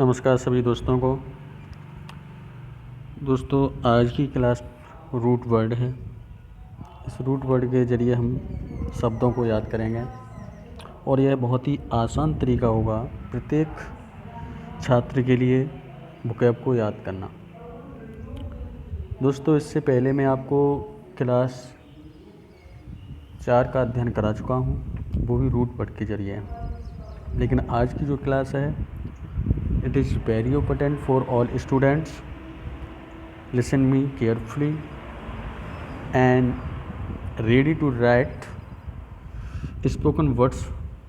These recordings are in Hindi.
नमस्कार सभी दोस्तों को। दोस्तों आज की क्लास रूट वर्ड है। इस रूट वर्ड के ज़रिए हम शब्दों को याद करेंगे और यह बहुत ही आसान तरीका होगा प्रत्येक छात्र के लिए वोकैब को याद करना। दोस्तों इससे पहले मैं आपको क्लास 4 का अध्ययन करा चुका हूँ, वो भी रूट वर्ड के ज़रिए। लेकिन आज की जो क्लास है it is very important for all students. Listen me carefully and ready to write spoken words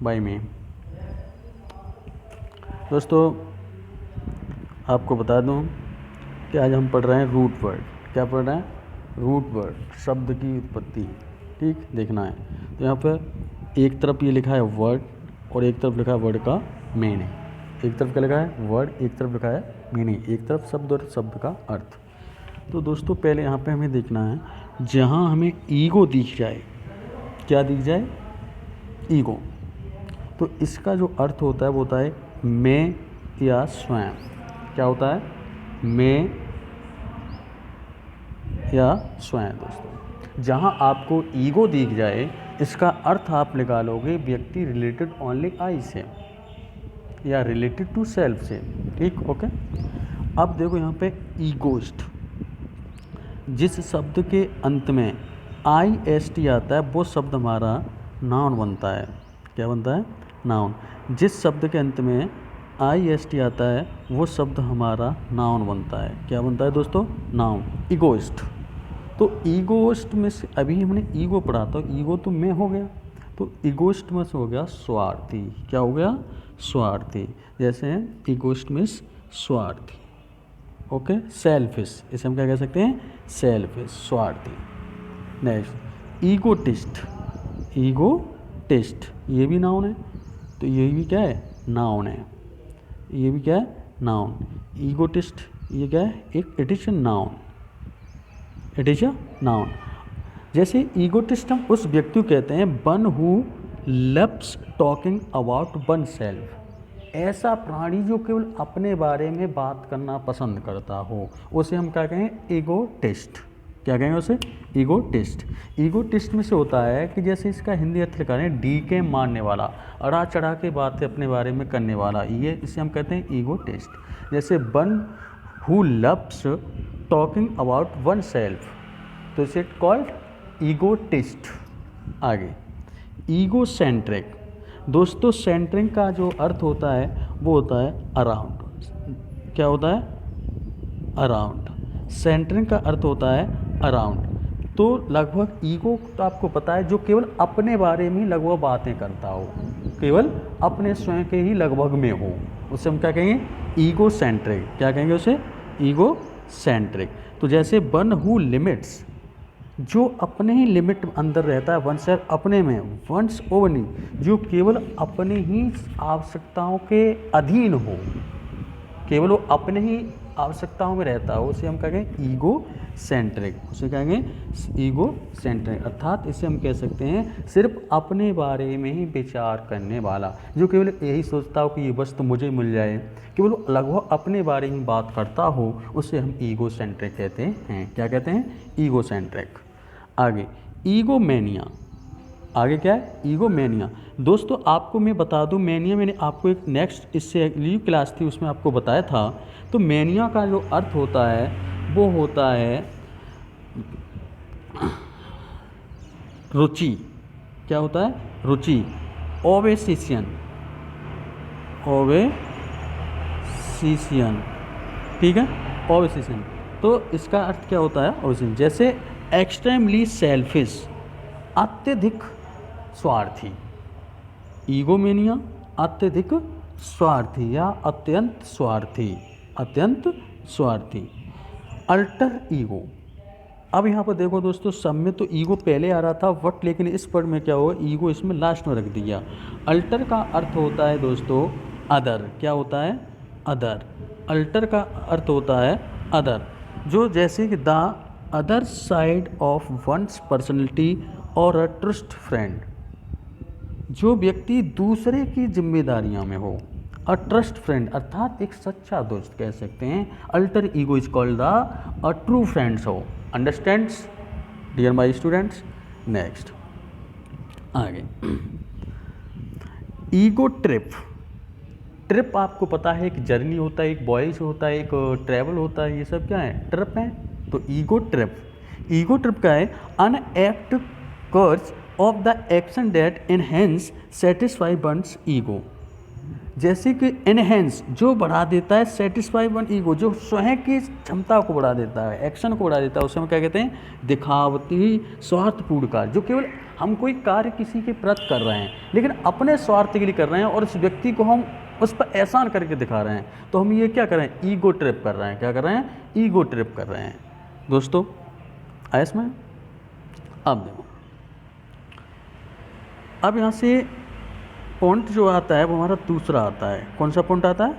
by me. दोस्तों आपको बता दूं कि आज हम पढ़ रहे हैं रूट वर्ड। क्या पढ़ रहे हैं? रूट वर्ड, शब्द की उत्पत्ति। ठीक, देखना है तो यहाँ पर एक तरफ ये लिखा है वर्ड और एक तरफ लिखा है वर्ड का मीनिंग। एक तरफ क्या लिखा है? वर्ड, एक तरफ लिखा है मीनिंग। एक तरफ शब्द और शब्द का अर्थ। तो दोस्तों पहले यहाँ पे हमें देखना है जहाँ हमें ईगो दिख जाए। क्या दिख जाए? ईगो। तो इसका जो अर्थ होता है वो होता है मैं या स्वयं। क्या होता है? मैं या स्वयं। दोस्तों जहाँ आपको ईगो दिख जाए इसका अर्थ आप निकालोगे व्यक्ति रिलेटेड ओनली आई से या रिलेटेड टू सेल्फ से। ठीक, ओके। अब देखो यहाँ पे ईगोइस्ट, जिस शब्द के अंत में IST आता है वो शब्द हमारा नाउन बनता है। क्या बनता है? नाउन। जिस शब्द के अंत में IST आता है वो शब्द हमारा नाउन बनता है। क्या बनता है दोस्तों? नाउन। ईगोइस्ट। तो ईगोइस्ट में से अभी हमने ईगो पढ़ा, तो ईगो तो मैं हो गया, तो ईगोइस्ट में से हो गया स्वार्थी। क्या हो गया? स्वार्थी। जैसे ईगोइस्ट में स्वार्थी। ओके, सेल्फिश, इसे हम क्या कह सकते हैं? सेल्फिश, स्वार्थी। Next egotist. ईगोटिस्ट ये भी नाउन है, तो ये भी क्या है? नाउन है। ये भी क्या है? नाउन। ईगोटिस्ट ये क्या है? It is a noun. It is a noun. जैसे ईगोटिस्ट हम उस व्यक्ति को कहते हैं one who loves talking about one self. ऐसा प्राणी जो केवल अपने बारे में बात करना पसंद करता हो उसे हम क्या कहें? ईगोटिस्ट। क्या कहेंगे उसे? ईगोटिस्ट। ईगोटिस्ट में से होता है कि जैसे इसका हिंदी अर्थ लिखा है डी के मारने वाला, अड़ा चढ़ा के बातें अपने बारे में करने वाला, ये इसे हम कहते हैं ईगोटिस्ट। जैसे one who loves talking about one self, तो इसे कॉल्ड ईगोटिस्ट। आगे ईगोसेंट्रिक। दोस्तों सेंट्रिक का जो अर्थ होता है वो होता है अराउंड। क्या होता है? अराउंड। सेंट्रिक का अर्थ होता है अराउंड। तो लगभग ईगो तो आपको पता है जो केवल अपने बारे में लगभग बातें करता हो, केवल अपने स्वयं के ही लगभग में हो, उसे हम क्या कहेंगे? ईगोसेंट्रिक। क्या कहेंगे उसे? ईगोसेंट्रिक। तो जैसे वन हु लिमिट्स, जो अपने ही लिमिट अंदर रहता है, वन सेल्फ अपने में, वंस ओनली, जो केवल अपने ही आवश्यकताओं के अधीन हो, केवल वो अपने ही आवश्यकताओं में रहता हो, उसे हम कहेंगे ईगो सेंट्रिक। उसे कहेंगे ईगो सेंट्रिक। अर्थात इसे हम कह सकते हैं सिर्फ अपने बारे में ही विचार करने वाला, जो केवल यही सोचता हो कि ये वस्तु मुझे मिल जाए, केवल लगभग अपने बारे में बात करता हो, उसे हम ईगो सेंट्रिक कहते हैं। क्या कहते हैं? Ego centric. आगे ईगोमेनिया। आगे क्या है? ईगोमेनिया। दोस्तों आपको मैं बता दूं, मैनिया मैंने आपको एक नेक्स्ट इससे अगली क्लास थी उसमें आपको बताया था। तो मैनिया का जो अर्थ होता है वो होता है रुचि। क्या होता है? रुचि। ओवेसिशियन। ओवेसिशियन, ठीक है, ओवेसिशियन। तो इसका अर्थ क्या होता है? ओवेसिशियन। जैसे एक्सट्रीमली सेल्फिश, अत्यधिक स्वार्थी। ईगोमेनिया अत्यधिक स्वार्थी या अत्यंत स्वार्थी। अत्यंत स्वार्थी। Alter ego. अब यहाँ पर देखो दोस्तों, सब में तो ईगो पहले आ रहा था बट लेकिन इस वर्ड में क्या हुआ? ईगो इसमें लास्ट में रख दिया। अल्टर का अर्थ होता है दोस्तों अदर। क्या होता है? अदर। अल्टर का अर्थ होता है अदर, जो जैसे कि the other side of one's personality और अ ट्रस्ट फ्रेंड, जो व्यक्ति दूसरे की जिम्मेदारियों में हो, अ ट्रस्ट फ्रेंड अर्थात एक सच्चा दोस्त कह सकते हैं। Alter ego is called the a true friend. So understands dear my students. Next आगे ईगो ट्रिप। ट्रिप आपको पता है एक जर्नी होता है, एक वॉयज होता है, एक ट्रैवल होता है, ये सब क्या है? ट्रिप है। तो ईगो ट्रिप, ईगो ट्रिप क्या है? An act course of the action that enhance satisfy one's ego. जैसे कि एनहेंस जो बढ़ा देता है, सेटिस्फाई वन ईगो जो स्वयं की क्षमता को बढ़ा देता है, एक्शन को बढ़ा देता है, उसे हम क्या कहते हैं? दिखावती स्वार्थपूर्ण कार्य। जो केवल हम कोई कार्य किसी के प्रति कर रहे हैं लेकिन अपने स्वार्थ के लिए कर रहे हैं और उस व्यक्ति को हम उस पर एहसान करके दिखा रहे हैं, तो हम ये क्या कर रहे हैं? ईगो ट्रिप कर रहे हैं। क्या कर रहे हैं? ईगो ट्रिप कर रहे हैं। दोस्तों आया इसमें? अब देखो, अब यहाँ से पॉइंट जो आता है वो हमारा दूसरा आता है। कौन सा पॉइंट आता है?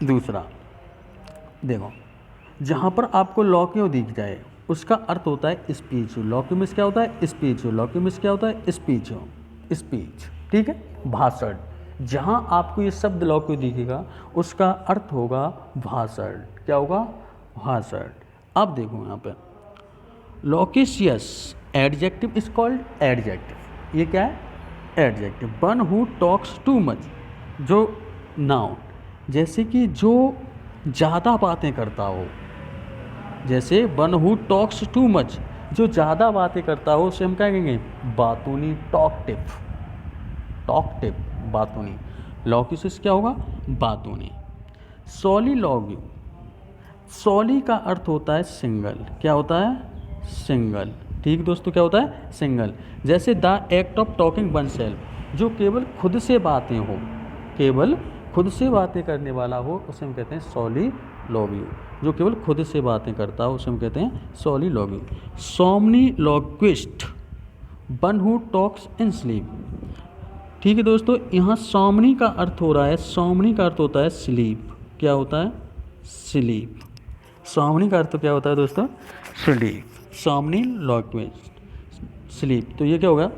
दूसरा। देखो, जहाँ पर आपको लॉक्यू दिख जाए उसका अर्थ होता है स्पीच। लॉक्यू मीन्स क्या होता है? स्पीच। लॉक्यू मीन्स क्या होता है? स्पीच। स्पीच, ठीक है, भाषण। जहाँ आपको ये शब्द लॉक्यू दिखेगा उसका अर्थ होगा भाषण। क्या होगा? भाषण। अब देखो यहाँ पे लॉकेशियस एडजेक्टिव इज कॉल्ड एडजेक्टिव। ये क्या है? Adjective. One who talks too much, जो नाउन। जैसे कि जो ज़्यादा बातें करता हो, जैसे one who talks too much, जो ज़्यादा बातें करता हो उसे हम क्या कहेंगे? बातूनी, टॉकटिव। टॉकटिव, बातूनी। लॉक्यूसिस क्या होगा? बातूनी। सॉलिलॉग्यू, सॉली का अर्थ होता है सिंगल। क्या होता है? सिंगल। ठीक दोस्तों, क्या होता है? सिंगल। जैसे the act of talking one self, जो केवल खुद से बातें हो, केवल खुद से बातें करने वाला हो, उसे हम कहते हैं सॉलिलॉग्यू। जो केवल खुद से बातें करता हो उसे हम कहते हैं soliloquy. Somniloquist, one who talks in sleep. ठीक है दोस्तों, यहाँ सोमनी का अर्थ हो रहा है, सोमनी का अर्थ होता है स्लीप। क्या होता है? स्लीप। सोमनी का अर्थ क्या होता है दोस्तों? स्लीप। सोमनीलॉक्विस्ट, स्लीप। तो ये क्या होगा?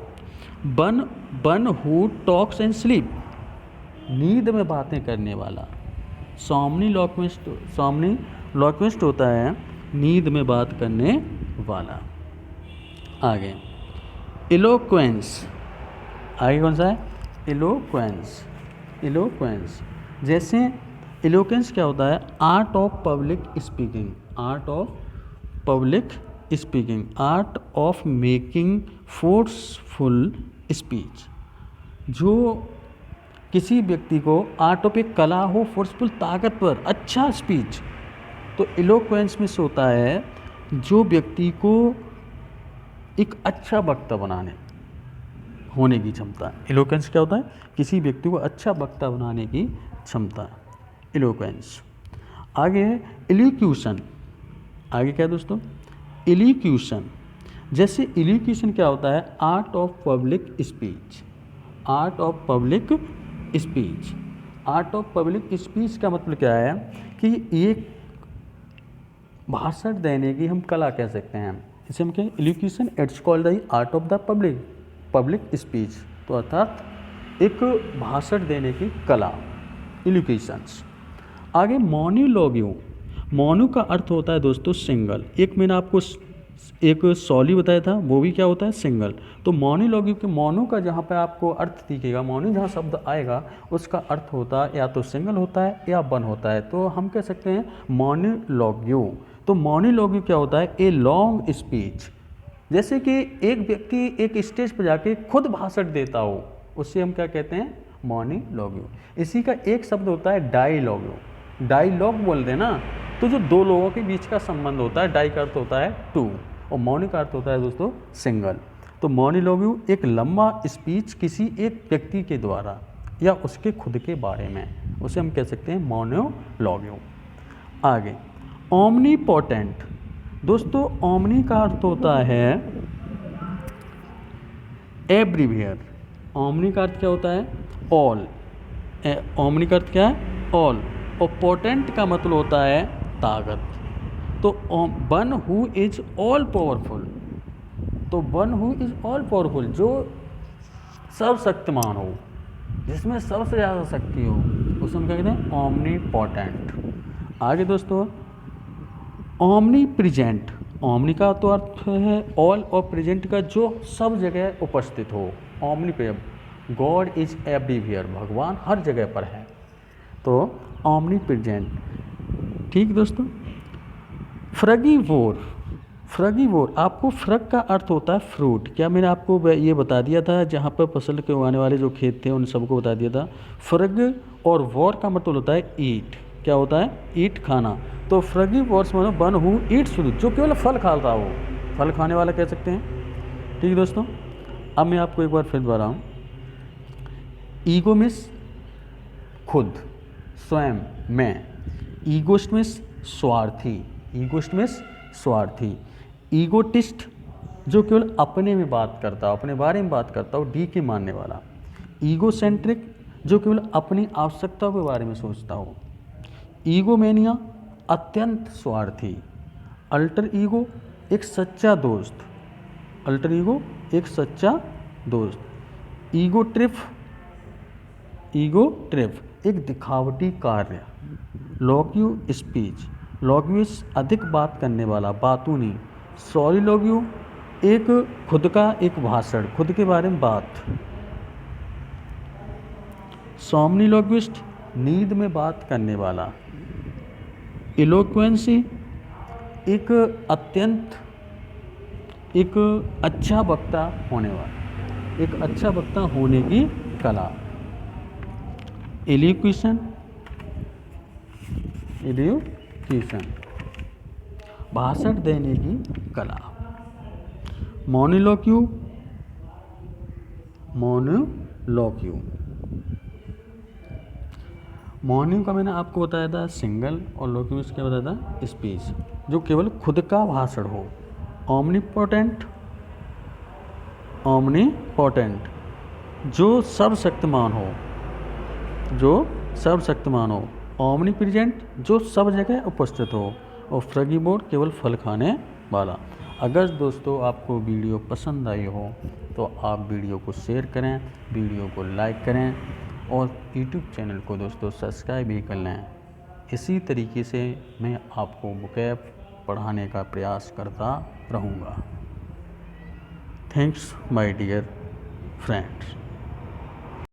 One who talks and sleep, नींद में बातें करने वाला। सोमनीलॉक्विस्ट होता है नींद में बात करने वाला। आगे इलोक्वेंस, आगे कौन सा है? इलोक्वेंस। इलोक्वेंस, जैसे इलोक्वेंस क्या होता है? Art of public speaking. Art of public speaking, art of making forceful speech. जो किसी व्यक्ति को आर्ट ऑफ, एक कला हो, फोर्सफुल, ताकतवर, अच्छा स्पीच। तो इलोक्वेंस में से होता है जो व्यक्ति को एक अच्छा वक्ता बनाने होने की क्षमता। इलोक्वेंस क्या होता है? किसी व्यक्ति को अच्छा वक्ता बनाने की क्षमता, इलोक्वेंस। आगे है इलोक्यूशन। आगे क्या है दोस्तों? इलोक्यूशन। जैसे इलोक्यूशन क्या होता है? Art of public speech. Art of public speech. Art of public speech का मतलब क्या है? कि एक भाषण देने की हम कला कह सकते हैं। इसे हम कहें elocution. It's called the art of the public speech. तो अर्थात एक भाषण देने की कला, इलोक्यूशंस। आगे मोनोलॉग्यू। मोनो का अर्थ होता है दोस्तों सिंगल। एक मैंने आपको एक सॉली बताया था, वो भी क्या होता है? सिंगल। तो मोनोलॉग्यू के मोनो का जहाँ पे आपको अर्थ दिखेगा, मोनो जहाँ शब्द आएगा उसका अर्थ होता है या तो सिंगल होता है या वन होता है। तो हम कह सकते हैं मोनोलॉग्यू। तो मोनोलॉग्यू क्या होता है? A long speech. जैसे कि एक व्यक्ति एक स्टेज पर जाके खुद भाषण देता हो, उससे हम क्या कहते हैं? मोनोलॉग्यू। इसी का एक शब्द होता है डायलॉग्यू। डायलॉग बोलते हैं ना, तो जो दो लोगों के बीच का संबंध होता है, डाई का अर्थ होता है टू और मोनो का अर्थ होता है दोस्तों सिंगल। तो मोनोलॉग्यू एक लंबा स्पीच किसी एक व्यक्ति के द्वारा या उसके खुद के बारे में, उसे हम कह सकते हैं मोनोलॉग्यू। आगे ओमनीपोटेंट। दोस्तों ओमनी का अर्थ होता है एवरीवेयर। ओमनी का अर्थ क्या होता है? ऑल। ओमनी का अर्थ क्या है? ऑल। और पोटेंट का मतलब होता है ताकत। तो one who is all powerful. तो one who is all powerful, जो सर्वशक्तिमान हो, जिसमें सबसे ज़्यादा शक्ति हो, उसको हम क्या कहते हैं, ओमनीपोटेंट। आगे दोस्तों, ओमनी प्रेजेंट। ओमनी का तो अर्थ है ऑल और प्रेजेंट का जो सब जगह उपस्थित हो। Omni present, God is everywhere, भगवान हर जगह पर है, तो ओमनी प्रेजेंट। ठीक दोस्तों। फ्रगीवोर, फ्रगीवोर, आपको फ्रग का अर्थ होता है फ्रूट। क्या मैंने आपको ये बता दिया था, जहाँ पर फसल के उगाने वाले जो खेत थे उन सबको बता दिया था। फ्रग और वॉर का मतलब होता है ईट। क्या होता है, ईट, खाना। तो फ्रगीवोर्स मतलब वन हु ईट्स फ्रूट, जो केवल फल खाता हो, फल खाने वाला कह सकते हैं। ठीक दोस्तों। अब मैं आपको एक बार फिर दोहरा रहा हूँ। ईगो मिस खुद, स्वयं, मैं। ईगोस्ट मिस स्वार्थी, ईगोस्ट मिस स्वार्थी। ईगोटिस्ट, जो केवल अपने में बात करता हो, अपने बारे में बात करता हो, डी के मानने वाला। ईगोसेंट्रिक, जो केवल अपनी आवश्यकता के बारे में सोचता हो। ईगोमेनिया, अत्यंत स्वार्थी। अल्टर ईगो, एक सच्चा दोस्त। अल्टर ईगो, एक सच्चा दोस्त। ईगो ट्रिप, ईगो ट्रिप, एक दिखावटी कार्य। लॉग्यू स्पीच, लॉग्यूस, अधिक बात करने वाला, बातूनी। सॉलिलॉग्यू, एक खुद का एक भाषण, खुद के बारे में बात। सोमनिलॉग्विस्ट, नींद में बात करने वाला। इलोक्वेंसी, एक अत्यंत, एक अच्छा वक्ता होने वाला, एक अच्छा वक्ता होने की कला। एलिक्यूशन, एलिक्यूशन, भाषण देने की कला। मोनोलॉक्यू, मोनोलॉक्यू, मॉर्निंग का मैंने आपको बताया था सिंगल, और लॉक्यूस क्या बताया था, स्पीच, जो केवल खुद का भाषण हो। ओमनीपोटेंट, ओमनीपोटेंट, जो सर्वशक्तिमान हो, जो सर्वशक्तिमान हो। ओमनी प्रेजेंट, जो सब जगह उपस्थित हो। और फ्रगीवोर, केवल फल खाने वाला। अगर दोस्तों आपको वीडियो पसंद आई हो तो आप वीडियो को शेयर करें, वीडियो को लाइक करें, और यूट्यूब चैनल को दोस्तों सब्सक्राइब भी कर लें। इसी तरीके से मैं आपको वोकैब पढ़ाने का प्रयास करता रहूँगा। Thanks my dear friends.